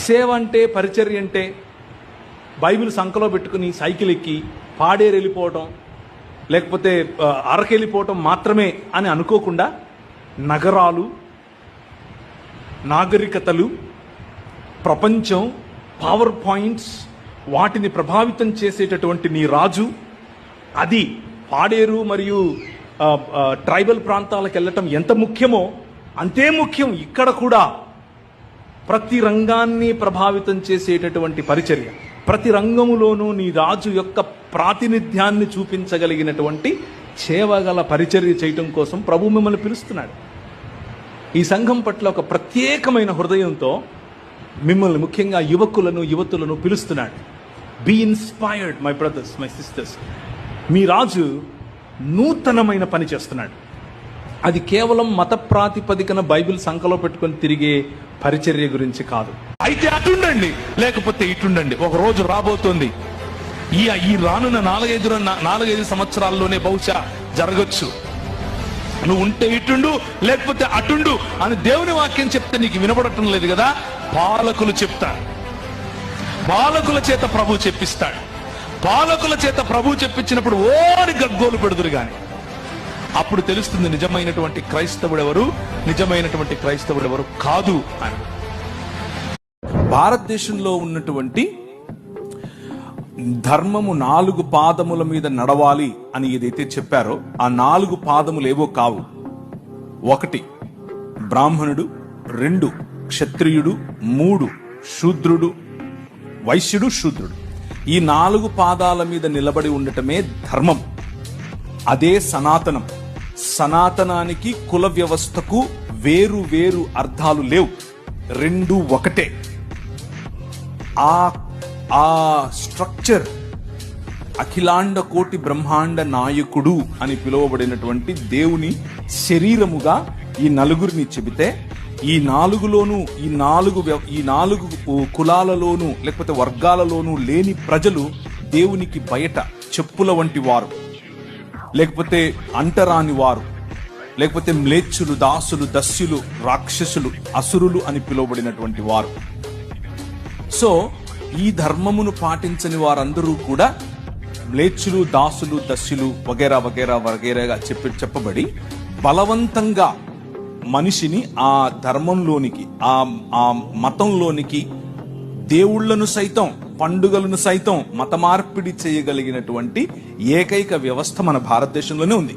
సేవ అంటే, పరిచర్య అంటే బైబిల్ సంకలో పెట్టుకుని సైకిల్ ఎక్కి పాడేరు వెళ్ళిపోవటం, లేకపోతే అరకెళ్ళిపోవటం మాత్రమే అని అనుకోకుండా నగరాలు, నాగరికతలు, ప్రపంచం, పవర్ పాయింట్స్, వాటిని ప్రభావితం చేసేటటువంటి నీ రాజు, అది పాడేరు మరియు ట్రైబల్ ప్రాంతాలకు వెళ్ళటం ఎంత ముఖ్యమో అంతే ముఖ్యం ఇక్కడ కూడా ప్రతి రంగాన్ని ప్రభావితం చేసేటటువంటి పరిచర్య, ప్రతి రంగములోనూ నీ రాజు యొక్క ప్రాతినిధ్యాన్ని చూపించగలిగినటువంటి సేవగల పరిచర్య చేయటం కోసం ప్రభు మిమ్మల్ని పిలుస్తున్నాడు. ఈ సంఘం పట్ల ఒక ప్రత్యేకమైన హృదయంతో మిమ్మల్ని, ముఖ్యంగా యువకులను, యువతులను పిలుస్తున్నాడు. Be inspired my brothers, my sisters. మీ రాజు నూతనమైన పని చేస్తున్నాడు. అది కేవలం మత ప్రాతిపదికన బైబిల్ సంకలో పెట్టుకొని తిరిగే పరిచర్య గురించి కాదు. అయితే అటుండండి, లేకపోతే ఇటుండండి. ఒక రోజు రాబోతోంది, ఈ రానున్న 4-5 సంవత్సరాల్లోనే బహుశా జరగచ్చు. నువ్వు ఉంటే ఇటుండు, లేకపోతే అటుండు అని దేవుని వాక్యం చెప్తే నీకు వినపడటం లేదు కదా. పాలకులు చెప్తారు, పాలకుల చేత ప్రభు చెప్పిస్తాడు. పాలకుల చేత ప్రభు చెప్పించినప్పుడు ఓరి గగ్గోలు పెడుదురు గాని అప్పుడు తెలుస్తుంది నిజమైనటువంటి క్రైస్తవుడెవరు, నిజమైనటువంటి క్రైస్తవుడెవరు కాదు అని. భారతదేశంలో ఉన్నటువంటి ధర్మము 4 పాదముల మీద నడవాలి అని ఏదైతే చెప్పారో ఆ 4 పాదములు ఏవో కావు. 1 బ్రాహ్మణుడు, 2 క్షత్రియుడు, 3 శూద్రుడు, వైశ్యుడు, శూద్రుడు. ఈ 4 పాదాల మీద నిలబడి ఉండటమే ధర్మం. అదే సనాతనం. సనాతనానికి, కుల వ్యవస్థకు వేరు వేరు అర్థాలు లేవు, 2 ఒకటే. ఆ స్ట్రక్చర్ అఖిలాండ కోటి బ్రహ్మాండ నాయకుడు అని పిలువబడినటువంటి దేవుని శరీరముగా ఈ 4 చెబితే, ఈ 4లోనూ ఈ 4 కులాలలోనూ లేకపోతే వర్గాలలోనూ లేని ప్రజలు దేవునికి బయట చెప్పుల వంటి వారు, లేకపోతే అంటరాని వారు, లేకపోతే మ్లేచ్చులు, దాసులు, దస్యులు, రాక్షసులు, అసురులు అని పిలువబడినటువంటి వారు. సో ఈ ధర్మమును పాటించని వారందరూ కూడా మ్లేచ్చులు, దాసులు, దస్యులు వగేరా వగేరా వగేరాగా చెప్పబడి బలవంతంగా మనిషిని ఆ ధర్మంలోనికి, ఆ మతంలోనికి, దేవుళ్లను సైతం, పండుగలను సైతం మత మార్పిడి చేయగలిగినటువంటి ఏకైక వ్యవస్థ మన భారతదేశంలోనే ఉంది.